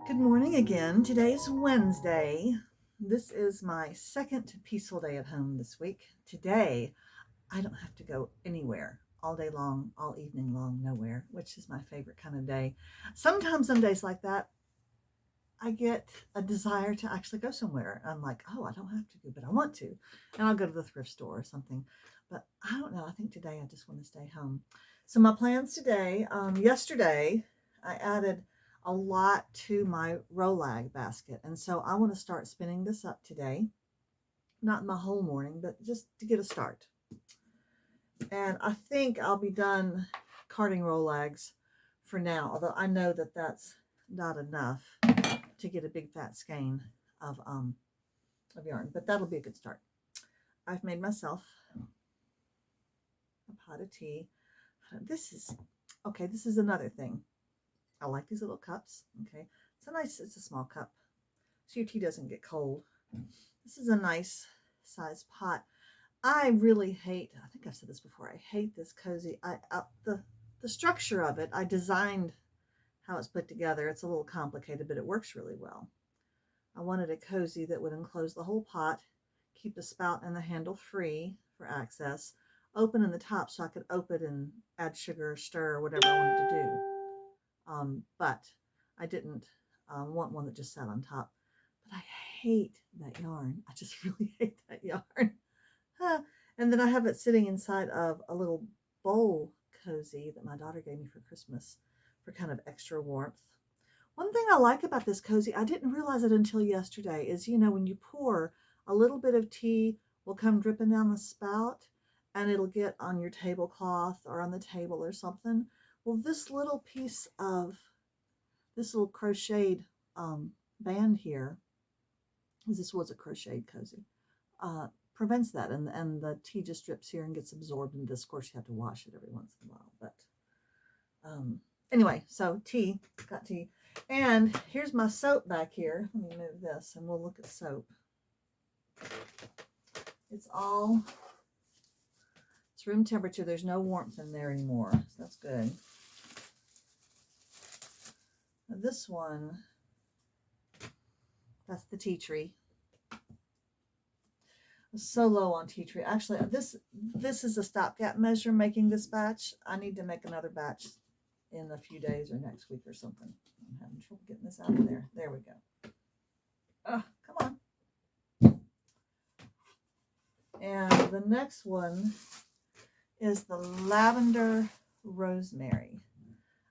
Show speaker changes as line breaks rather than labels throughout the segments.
Good morning again. Today's Wednesday. This is my second peaceful day at home this week. Today, I don't have to go anywhere all day long, all evening long, nowhere, which is my favorite kind of day. Sometimes on days like that, I get a desire to actually go somewhere. I'm like, oh, I don't have to go, but I want to. And I'll go to the thrift store or something. But I don't know. I think today I just want to stay home. So my plans today, yesterday, I added a lot to my rolag basket. And so I want to start spinning this up today. Not my whole morning, but just to get a start. And I think I'll be done carding rolags for now, although I know that that's not enough to get a big fat skein of yarn, but that'll be a good start. I've made myself a pot of tea. This is another thing. I like these little cups. Okay, it's a small cup, so your tea doesn't get cold. This is a nice size pot. I really hate, I think I've said this before, I hate this cozy. The structure of it, I designed how it's put together. It's a little complicated, but it works really well. I wanted a cozy that would enclose the whole pot, keep the spout and the handle free for access, open in the top so I could open and add sugar, stir, whatever I wanted to do. But I didn't want one that just sat on top. But I hate that yarn. I just really hate that yarn. And then I have it sitting inside of a little bowl cozy that my daughter gave me for Christmas for kind of extra warmth. One thing I like about this cozy, I didn't realize it until yesterday, is when you pour, a little bit of tea will come dripping down the spout and it'll get on your tablecloth or on the table or something. Well, this little crocheted band here, this was a crocheted cozy, prevents that, and the tea just drips here and gets absorbed into this. Of course, you have to wash it every once in a while, but anyway, so got tea. And here's my soap back here. Let me move this and we'll look at soap. It's room temperature. There's no warmth in there anymore, so that's good. Now this one, that's the tea tree. I'm so low on tea tree. Actually, this is a stopgap measure making this batch. I need to make another batch in a few days or next week or something. I'm having trouble getting this out of there. There we go. Come on. And the next one is the lavender rosemary.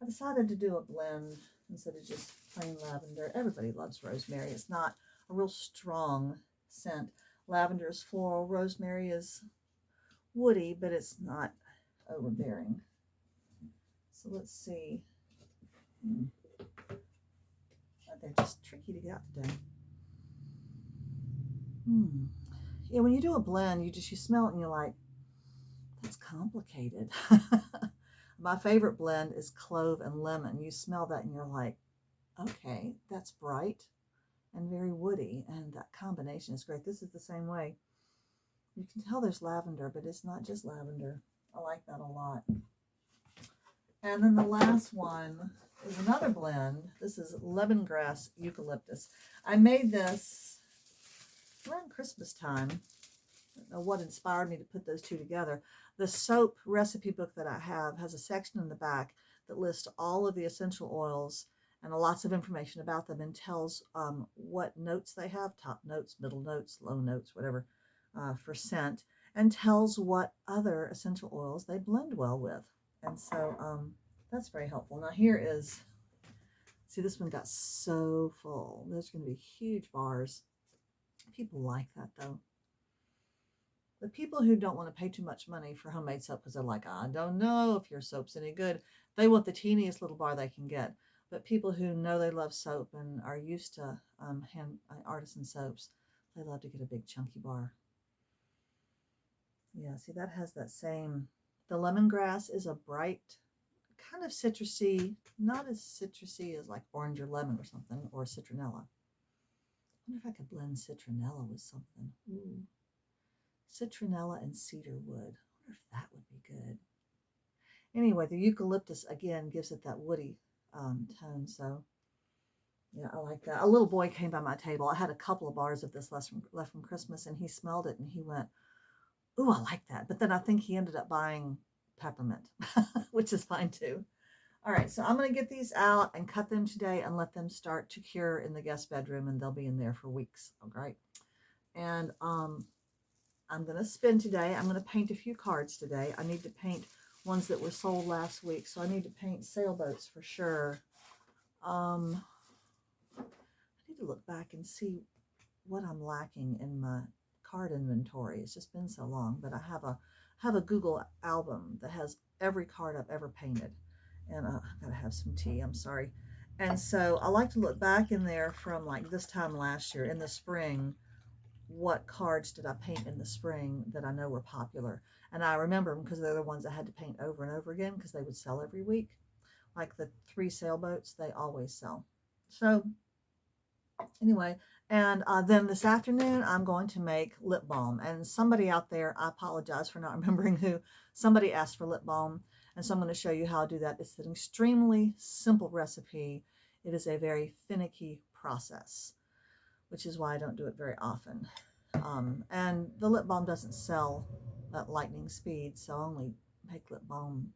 I decided to do a blend instead of just plain lavender. Everybody loves rosemary. It's not a real strong scent. Lavender is floral. Rosemary is woody, but it's not overbearing. So let's see. They're just tricky to get out today. Yeah, when you do a blend, you smell it and you're like, that's complicated. My favorite blend is clove and lemon. You smell that and you're like, okay, that's bright and very woody, and that combination is great. This is the same way. You can tell there's lavender, but it's not just lavender. I like that a lot. And then the last one is another blend. This is lemongrass eucalyptus. I made this around Christmas time. I don't know what inspired me to put those two together. The soap recipe book that I have has a section in the back that lists all of the essential oils and lots of information about them, and tells what notes they have, top notes, middle notes, low notes, whatever, for scent, and tells what other essential oils they blend well with. And so that's very helpful. Now here is, see, this one got so full. There's going to be huge bars. People like that though. The people who don't want to pay too much money for homemade soap because they're like, I don't know if your soap's any good, they want the teeniest little bar they can get. But people who know they love soap and are used to artisan soaps, they love to get a big chunky bar. Yeah, see, that has that same, the lemongrass is a bright, kind of citrusy, not as citrusy as like orange or lemon or something, or citronella. I wonder if I could blend citronella with something. Ooh. Citronella and cedar wood. I wonder if that would be good. Anyway, the eucalyptus again gives it that woody tone. So yeah, I like that. A little boy came by my table. I had a couple of bars of this left from Christmas, and he smelled it and he went, "Ooh, I like that." But then I think he ended up buying peppermint, which is fine too. All right, so I'm going to get these out and cut them today and let them start to cure in the guest bedroom, and they'll be in there for weeks. All right. And I'm going to spin today. I'm going to paint a few cards today. I need to paint ones that were sold last week, so I need to paint sailboats for sure. I need to look back and see what I'm lacking in my card inventory. It's just been so long, but I have a Google album that has every card I've ever painted, and I gotta have some tea. I'm sorry. And so I like to look back in there from like this time last year in the spring. What cards did I paint in the spring that I know were popular? And I remember them because they're the ones I had to paint over and over again because they would sell every week. Like the 3 sailboats, they always sell. So anyway, and then this afternoon I'm going to make lip balm. And somebody out there, I apologize for not remembering who, somebody asked for lip balm, and so I'm going to show you how to do that. It's an extremely simple recipe. It is a very finicky process, which is why I don't do it very often. And the lip balm doesn't sell at lightning speed, so I only make lip balm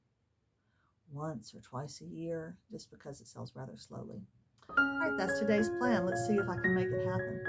once or twice a year just because it sells rather slowly. All right, that's today's plan. Let's see if I can make it happen.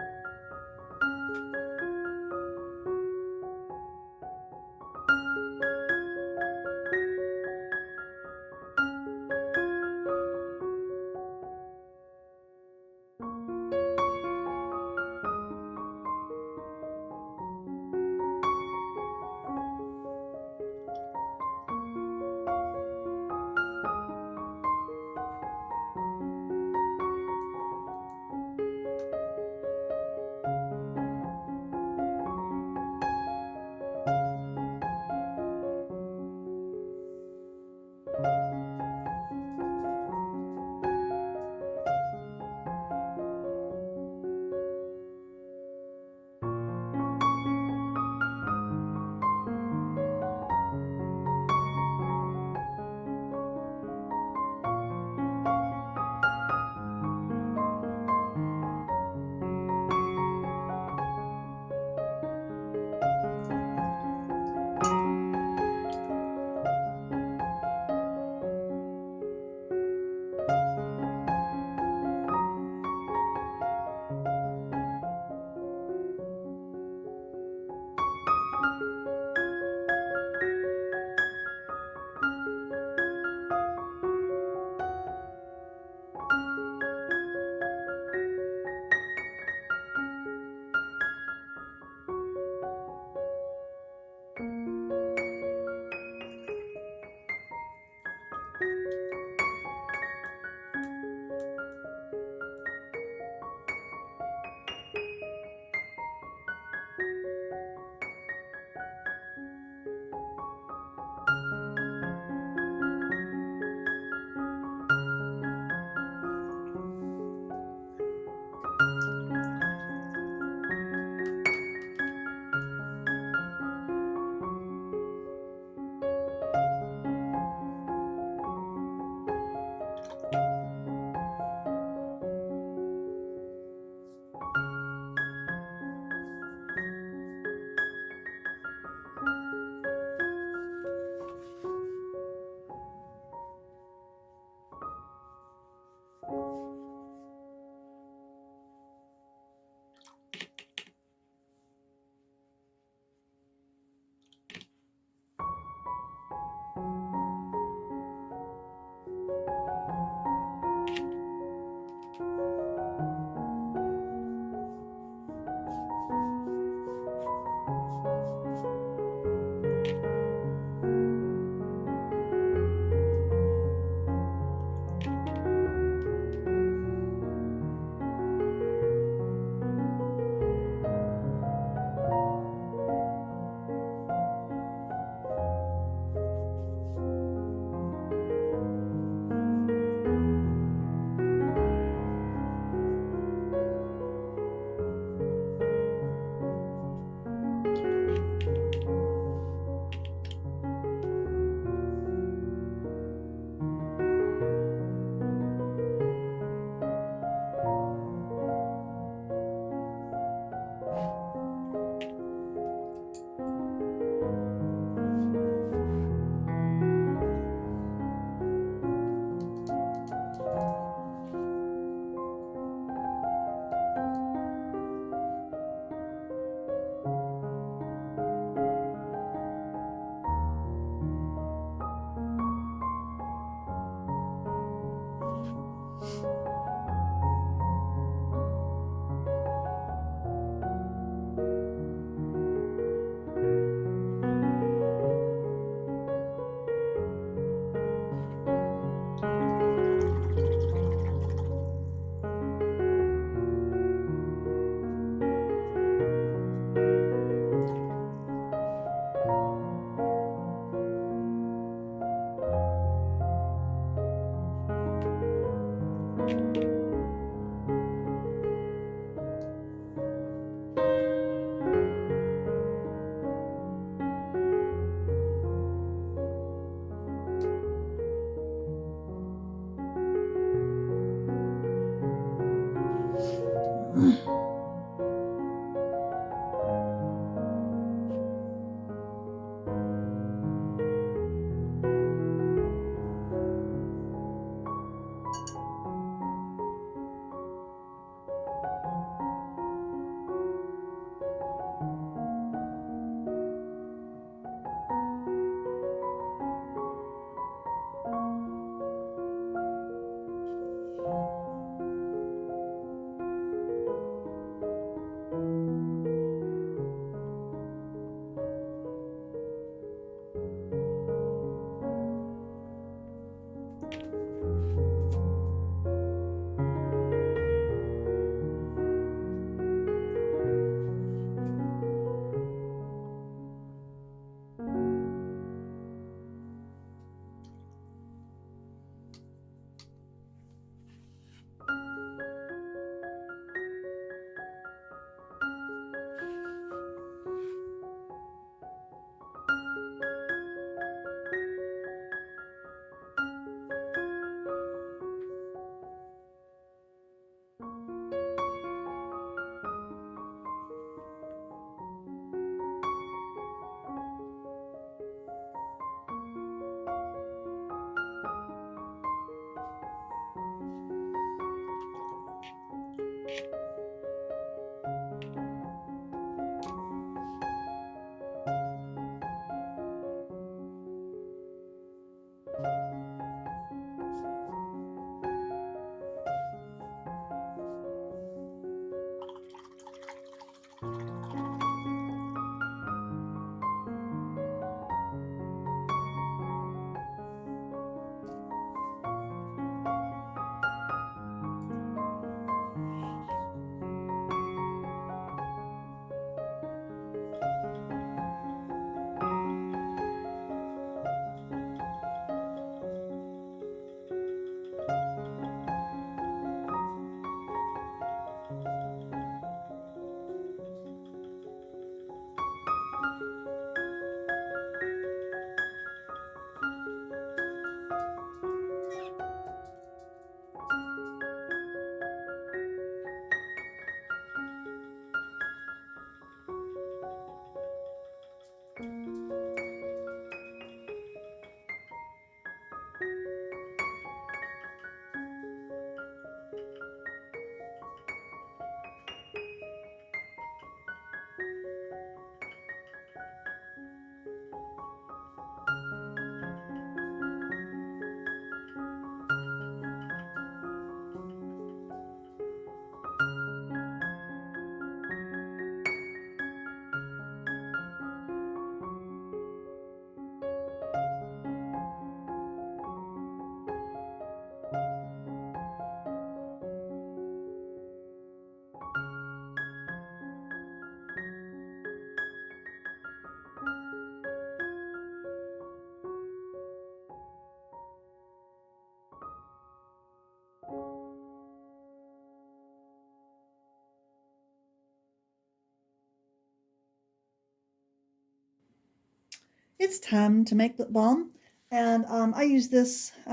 It's time to make lip balm, and I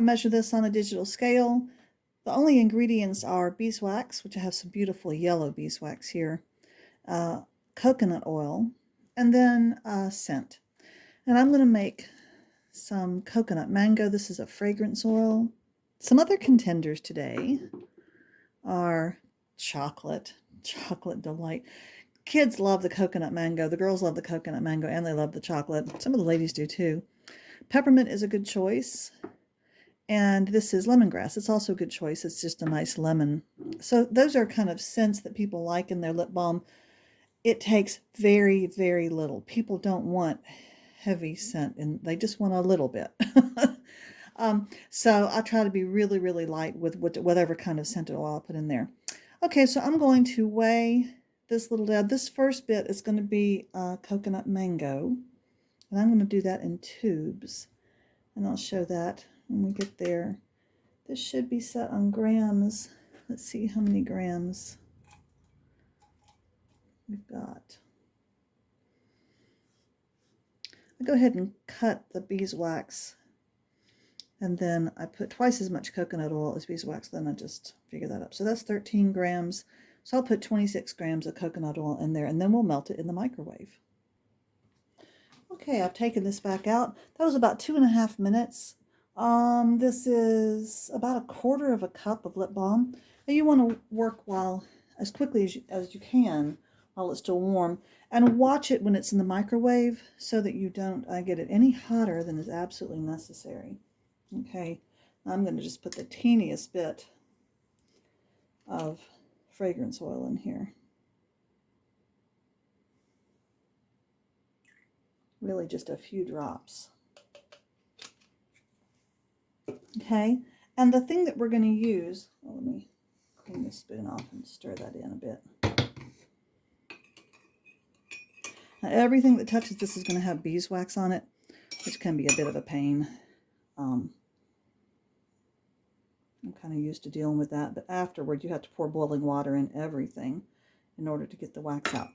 measure this on a digital scale. The only ingredients are beeswax, which I have some beautiful yellow beeswax here, uh, coconut oil, and then scent. And I'm going to make some coconut mango. This is a fragrance oil. Some other contenders today are chocolate delight. Kids love the coconut mango. The girls love the coconut mango, and they love the chocolate. Some of the ladies do too. Peppermint is a good choice. And this is lemongrass. It's also a good choice. It's just a nice lemon. So those are kind of scents that people like in their lip balm. It takes very, very little. People don't want heavy scent, and they just want a little bit. So I try to be really, really light with whatever kind of scented oil I put in there. Okay, so I'm going to weigh this little dab. This first bit is going to be coconut mango, and I'm going to do that in tubes, and I'll show that when we get there. This should be set on grams. Let's see how many grams we've got. I go ahead and cut the beeswax, and then I put twice as much coconut oil as beeswax, then I just figure that up. So that's 13 grams. So I'll put 26 grams of coconut oil in there, and then we'll melt it in the microwave. Okay, I've taken this back out. That was about 2.5 minutes. This is about a quarter of a cup of lip balm. And you want to work as quickly as you can while it's still warm, and watch it when it's in the microwave so that you don't get it any hotter than is absolutely necessary. Okay, I'm going to just put the teeniest bit of fragrance oil in here. Really just a few drops. Okay, and the thing that we're going to use, well, let me clean the spoon off and stir that in a bit. Now, everything that touches this is going to have beeswax on it, which can be a bit of a pain. I'm kind of used to dealing with that, but afterward you have to pour boiling water in everything in order to get the wax out.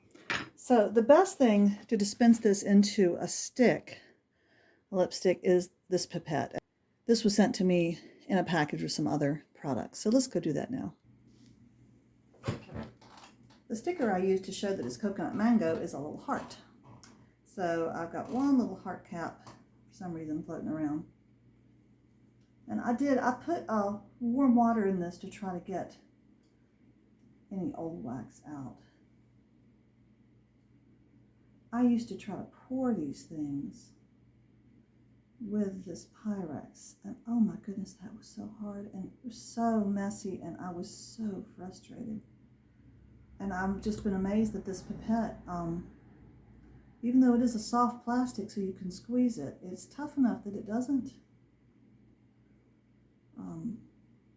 So the best thing to dispense this into a lipstick, is this pipette. This was sent to me in a package with some other products. So let's go do that now. The sticker I used to show that it's coconut mango is a little heart. So I've got one little heart cap for some reason floating around. And I put warm water in this to try to get any old wax out. I used to try to pour these things with this Pyrex, and oh my goodness, that was so hard, and it was so messy, and I was so frustrated. And I've just been amazed that this pipette, even though it is a soft plastic so you can squeeze it, it's tough enough that it doesn't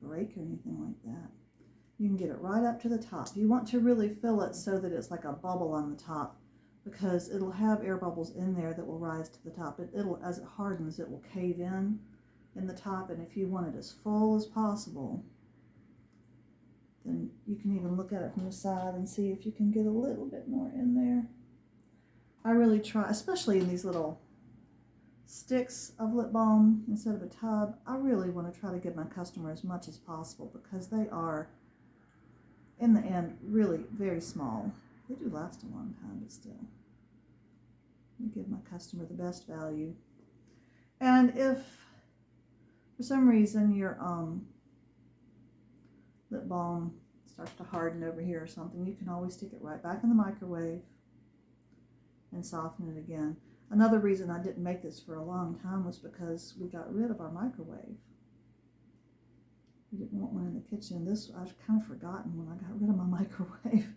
break or anything like that. You can get it right up to the top. You want to really fill it so that it's like a bubble on the top, because it'll have air bubbles in there that will rise to the top. It'll, as it hardens, it will cave in the top, and if you want it as full as possible, then you can even look at it from the side and see if you can get a little bit more in there. I really try, especially in these little sticks of lip balm instead of a tub, I really want to try to give my customer as much as possible, because they are, in the end, really very small. They do last a long time, but still. I give my customer the best value. And if for some reason your lip balm starts to harden over here or something, you can always stick it right back in the microwave and soften it again. Another reason I didn't make this for a long time was because we got rid of our microwave. We didn't want one in the kitchen. I've kind of forgotten when I got rid of my microwave.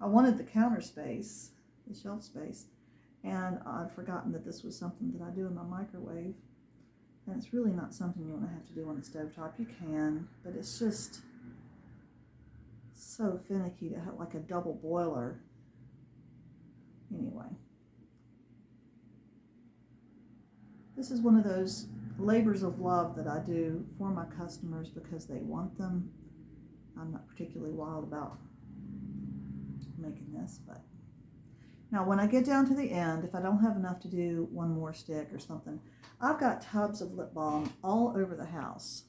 I wanted the counter space, the shelf space, and I'd forgotten that this was something that I do in my microwave. And it's really not something you want to have to do on the stovetop. You can, but it's just so finicky to have like a double boiler. Anyway, this is one of those labors of love that I do for my customers because they want them. I'm not particularly wild about making this, but Now, when I get down to the end, if I don't have enough to do one more stick or something, I've got tubs of lip balm all over the house.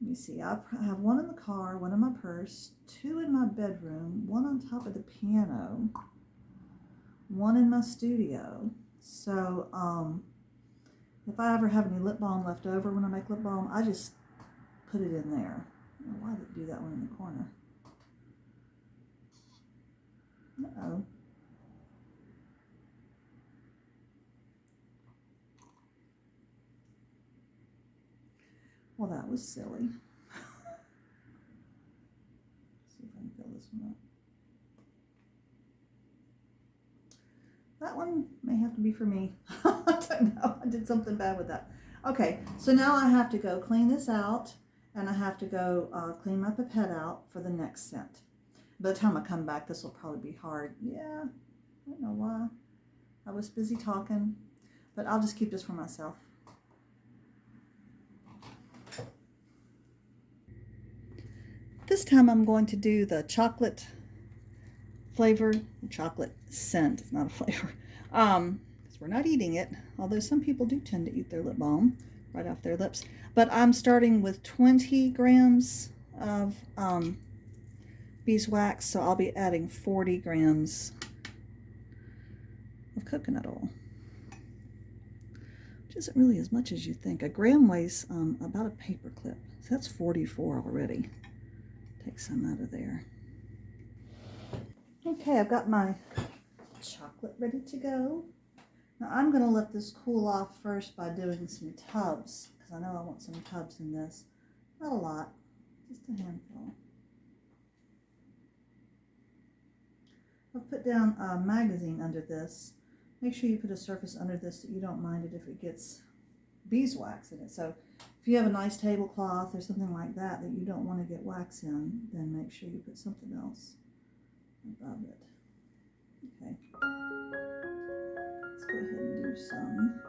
Let me see, I have one in the car, one in my purse, two in my bedroom, one on top of the piano, one in my studio. So if I ever have any lip balm left over when I make lip balm, I just put it in there. I don't know why they do that one in the corner. Uh-oh. Well, that was silly. See if I can fill this one up. That one may have to be for me. I don't know. I did something bad with that. Okay, so now I have to go clean this out, and I have to go clean my pipette out for the next scent. By the time I come back, this will probably be hard. Yeah, I don't know why. I was busy talking, but I'll just keep this for myself. This time I'm going to do the chocolate flavor, chocolate scent. It's not a flavor, because we're not eating it, although some people do tend to eat their lip balm right off their lips. But I'm starting with 20 grams of beeswax, so I'll be adding 40 grams of coconut oil, which isn't really as much as you think. A gram weighs about a paper clip, so that's 44 already. Take some out of there. Okay, I've got my chocolate ready to go. Now I'm going to let this cool off first by doing some tubs, because I know I want some tubs in this. Not a lot, just a handful. I've put down a magazine under this. Make sure you put a surface under this that you don't mind it if it gets beeswax in it. So if you have a nice tablecloth or something like that that you don't want to get wax in, then make sure you put something else above it. Okay, let's go ahead and do some.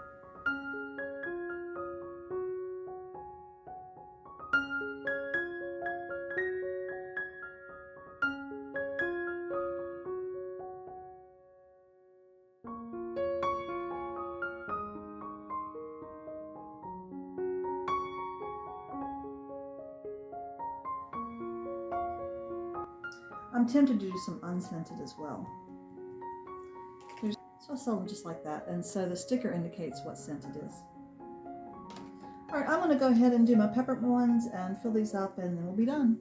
I'm tempted to do some unscented as well. So I sell them just like that, and so the sticker indicates what scent it is. All right, I'm going to go ahead and do my peppermint ones and fill these up, and then we'll be done.